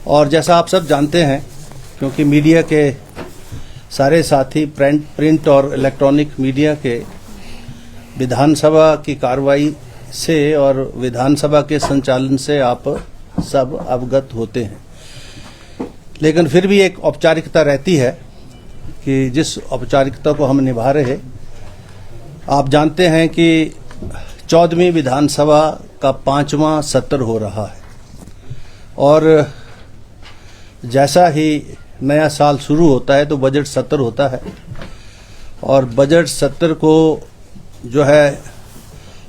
और जैसा आप सब जानते हैं, क्योंकि मीडिया के सारे साथी प्रिंट और इलेक्ट्रॉनिक मीडिया के विधानसभा की कार्रवाई से और विधानसभा के संचालन से आप सब अवगत होते हैं, लेकिन फिर भी एक औपचारिकता रहती है कि जिस औपचारिकता को हम निभा रहे। आप जानते हैं कि 14वीं विधानसभा का 5वां सत्र हो रहा है और जैसा ही नया साल शुरू होता है तो बजट सत्र होता है और बजट सत्र को जो है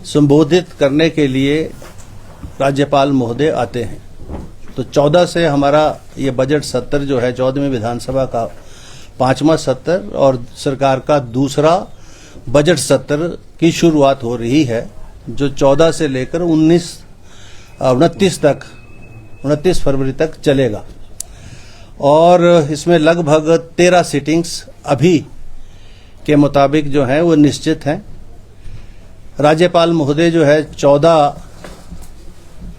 संबोधित करने के लिए राज्यपाल महोदय आते हैं। तो 14 से हमारा ये बजट सत्र जो है 14वीं विधानसभा का 5वां सत्र और सरकार का दूसरा बजट सत्र की शुरुआत हो रही है, जो 14 से लेकर 29 फरवरी तक चलेगा और इसमें लगभग 13 सिटिंग्स अभी के मुताबिक जो है वो निश्चित हैं। राज्यपाल महोदय जो है 14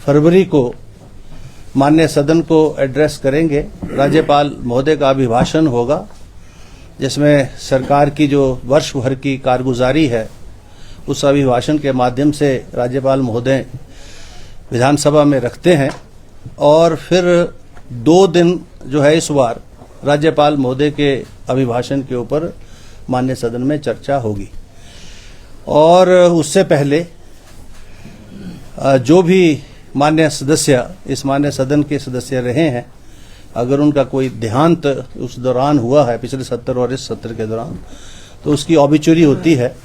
फरवरी को माननीय सदन को एड्रेस करेंगे। राज्यपाल महोदय का अभिभाषण होगा जिसमें सरकार की जो वर्ष भर की कारगुजारी है उस अभिभाषण के माध्यम से राज्यपाल महोदय विधानसभा में रखते हैं और फिर 2 दिन जो है इस बार राज्यपाल महोदय के अभिभाषण के ऊपर माननीय सदन में चर्चा होगी। और उससे पहले जो भी माननीय सदस्य इस माननीय सदन के सदस्य रहे हैं, अगर उनका कोई देहांत उस दौरान हुआ है, पिछले सत्र और इस सत्र के दौरान, तो उसकी ऑबिचुरी होती है।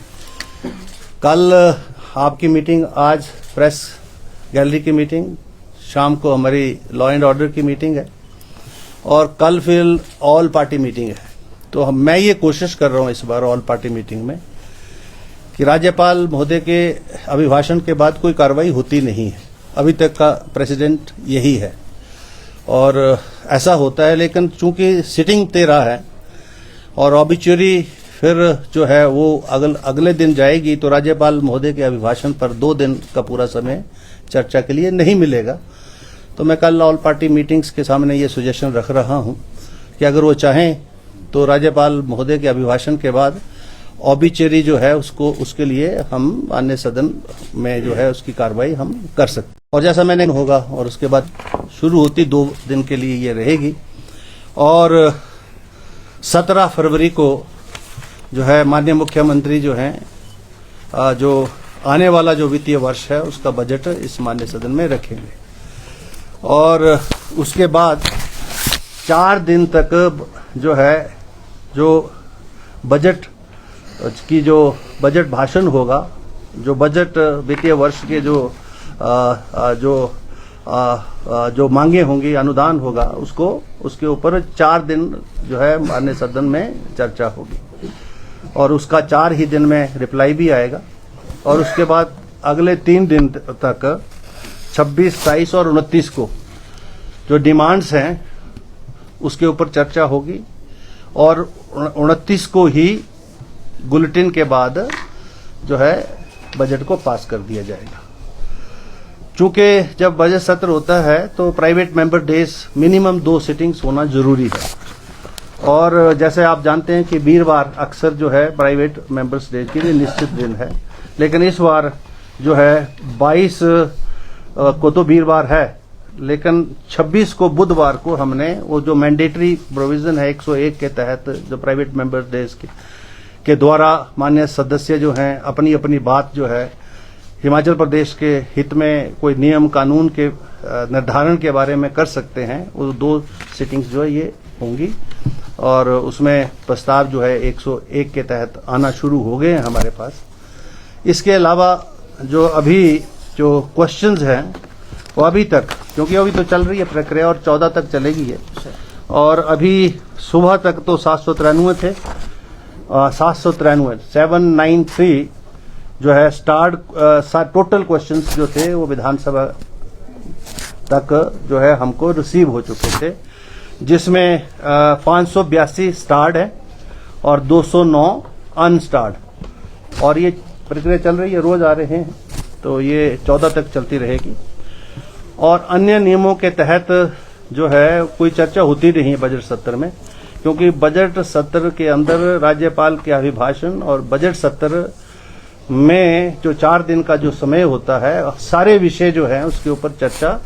कल आपकी मीटिंग, आज प्रेस गैलरी की मीटिंग, शाम को हमारी लॉ एंड ऑर्डर की मीटिंग है और कल फिर ऑल पार्टी मीटिंग है। तो मैं ये कोशिश कर रहा हूँ इस बार ऑल पार्टी मीटिंग में कि राज्यपाल महोदय के अभिभाषण के बाद कोई कार्रवाई होती नहीं है। अभी तक का प्रेसिडेंट यही है और ऐसा होता है, लेकिन चूंकि सिटिंग 13 है और ऑबिचुरी फिर जो है वो अगले दिन जाएगी, तो राज्यपाल महोदय के अभिभाषण पर 2 दिन का पूरा समय चर्चा के लिए नहीं मिलेगा। तो मैं कल ऑल पार्टी मीटिंग्स के सामने ये सजेशन रख रहा हूं कि अगर वो चाहें तो राज्यपाल महोदय के अभिभाषण के बाद ऑबिचुरी जो है उसके लिए हम माननीय सदन में जो है उसकी कार्रवाई हम कर सकते हैं। और जैसा मैंने होगा और उसके बाद शुरू होती 2 दिन के लिए ये रहेगी और 17 फरवरी को जो है माननीय मुख्यमंत्री जो हैं जो आने वाला जो वित्तीय वर्ष है उसका बजट इस माननीय सदन में रखेंगे और उसके बाद 4 दिन तक जो है जो बजट की जो बजट भाषण होगा, जो बजट वित्तीय वर्ष के जो मांगे होंगी, अनुदान होगा, उसके ऊपर 4 दिन जो है माननीय सदन में चर्चा होगी और उसका 4 ही दिन में रिप्लाई भी आएगा और उसके बाद अगले 3 दिन तक 26, 27 और 29 को जो डिमांड्स हैं उसके ऊपर चर्चा होगी और 29 को ही बुलेटिन के बाद जो है बजट को पास कर दिया जाएगा। चूंकि जब बजट सत्र होता है तो private member days minimum 2 sittings होना जरूरी है और जैसे आप जानते हैं कि वीरवार अक्सर जो है प्राइवेट मेंबर्स डे के लिए निश्चित दिन है, लेकिन इस बार जो है 22 को तो वीरवार है, लेकिन 26 को बुधवार को हमने वो जो मैंडेटरी प्रोविजन है 101 के तहत जो प्राइवेट मेंबर डेज के द्वारा माननीय सदस्य जो हैं अपनी अपनी बात जो है हिमाचल प्रदेश के हित में कोई नियम कानून के निर्धारण के बारे में कर सकते हैं, वो 2 सिटिंग्स जो है ये होंगी और उसमें प्रस्ताव जो है 101 के तहत आना शुरू हो गए हैं हमारे पास। इसके अलावा जो अभी जो क्वेश्चंस हैं वो अभी तक, क्योंकि अभी तो चल रही है प्रक्रिया और 14 तक चलेगी है और अभी सुबह तक तो 793 थे, 793 जो है टोटल क्वेश्चंस जो थे वो विधानसभा तक जो है हमको रिसीव हो चुके थे, जिसमें 582 स्टार्ड है और 209 अनस्टार्ड और ये प्रक्रिया चल रही है, रोज आ रहे हैं, तो ये 14 तक चलती रहेगी। और अन्य नियमों के तहत जो है कोई चर्चा होती नहीं है बजट सत्र में, क्योंकि बजट सत्र के अंदर राज्यपाल के अभिभाषण और बजट सत्र में जो 4 दिन का जो समय होता है, सारे विषय जो है उसके ऊपर चर्चा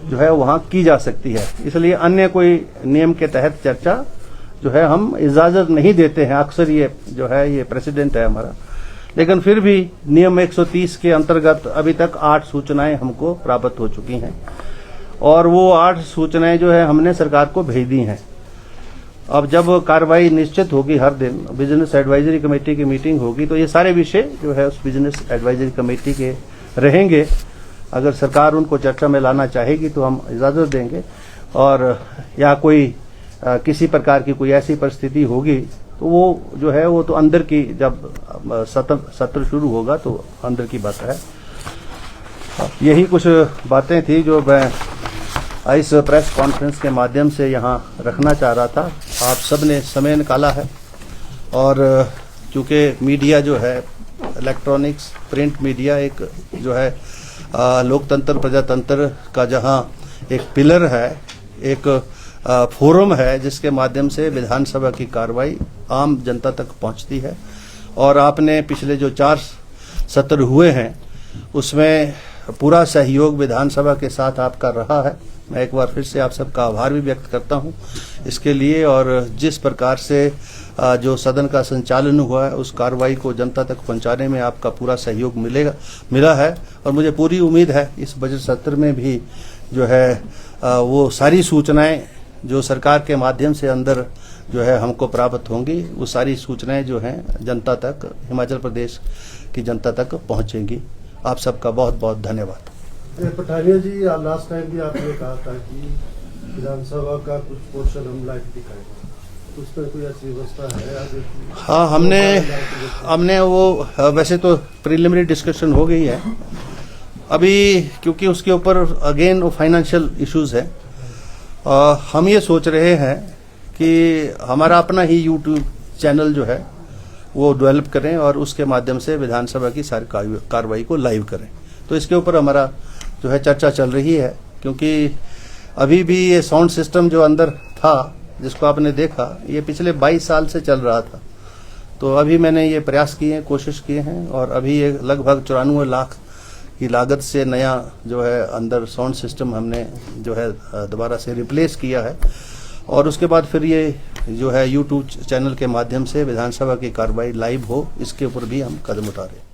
जो है वहां की जा सकती है। इसलिए अन्य कोई नियम के तहत चर्चा जो है हम इजाजत नहीं देते हैं। अक्सर ये जो है ये प्रेसिडेंट है हमारा, लेकिन फिर भी नियम 130 के अंतर्गत अभी तक 8 सूचनाएं हमको प्राप्त हो चुकी हैं और वो 8 सूचनाएं जो है हमने सरकार को भेज दी हैं। अब जब कार्रवाई निश्चित होगी, हर दिन बिजनेस एडवाइजरी कमेटी की मीटिंग होगी, तो ये सारे विषय जो है उस बिजनेस एडवाइजरी कमेटी के रहेंगे। अगर सरकार उनको चर्चा में लाना चाहेगी तो हम इजाजत देंगे, और या कोई किसी प्रकार की कोई ऐसी परिस्थिति होगी तो वो जो है वो तो अंदर की, जब सत्र शुरू होगा तो अंदर की बात है। यही कुछ बातें थी जो मैं इस प्रेस कॉन्फ्रेंस के माध्यम से यहाँ रखना चाह रहा था। आप सब ने समय निकाला है, और चूँकि मीडिया जो है इलेक्ट्रॉनिक्स प्रिंट मीडिया एक जो है लोकतंत्र प्रजातंत्र का जहाँ एक पिलर है, एक फोरम है जिसके माध्यम से विधानसभा की कार्रवाई आम जनता तक पहुंचती है। और आपने पिछले जो 4 सत्र हुए हैं उसमें पूरा सहयोग विधानसभा के साथ आपका रहा है। मैं एक बार फिर से आप सबका आभार भी व्यक्त करता हूं इसके लिए, और जिस प्रकार से जो सदन का संचालन हुआ है उस कार्रवाई को जनता तक पहुंचाने में आपका पूरा सहयोग मिला है। और मुझे पूरी उम्मीद है इस बजट सत्र में भी जो है वो सारी सूचनाएं जो सरकार के माध्यम से अंदर जो है हमको प्राप्त होंगी, वो सारी सूचनाएं जो हैं जनता तक, हिमाचल प्रदेश की जनता तक पहुंचेंगी। आप सबका बहुत बहुत धन्यवाद। पठानिया जी, लास्ट टाइम भी आपने कहा था कि विधानसभा का कुछ पोर्शन हम लाइव दिखाएंगे, उस पर कोई ऐसी व्यवस्था है आगे? हाँ, हमने वो वैसे तो प्रिलिमिनरी डिस्कशन हो गई है अभी, क्योंकि उसके ऊपर अगेन वो फाइनेंशियल इश्यूज है। हम ये सोच रहे हैं कि हमारा अपना ही यूट्यूब चैनल जो है वो डेवलप करें और उसके माध्यम से विधानसभा की सारी कार्रवाई को लाइव करें। तो इसके ऊपर हमारा जो है चर्चा चल रही है, क्योंकि अभी भी ये साउंड सिस्टम जो अंदर था जिसको आपने देखा, ये पिछले 22 साल से चल रहा था। तो अभी मैंने ये प्रयास किए हैं, कोशिश किए हैं, और अभी ये लगभग 94 लाख की लागत से नया जो है अंदर साउंड सिस्टम हमने जो है दोबारा से रिप्लेस किया है। और उसके बाद फिर ये जो है यूट्यूब चैनल के माध्यम से विधानसभा की कार्रवाई लाइव हो, इसके ऊपर भी हम कदम उठा रहे हैं।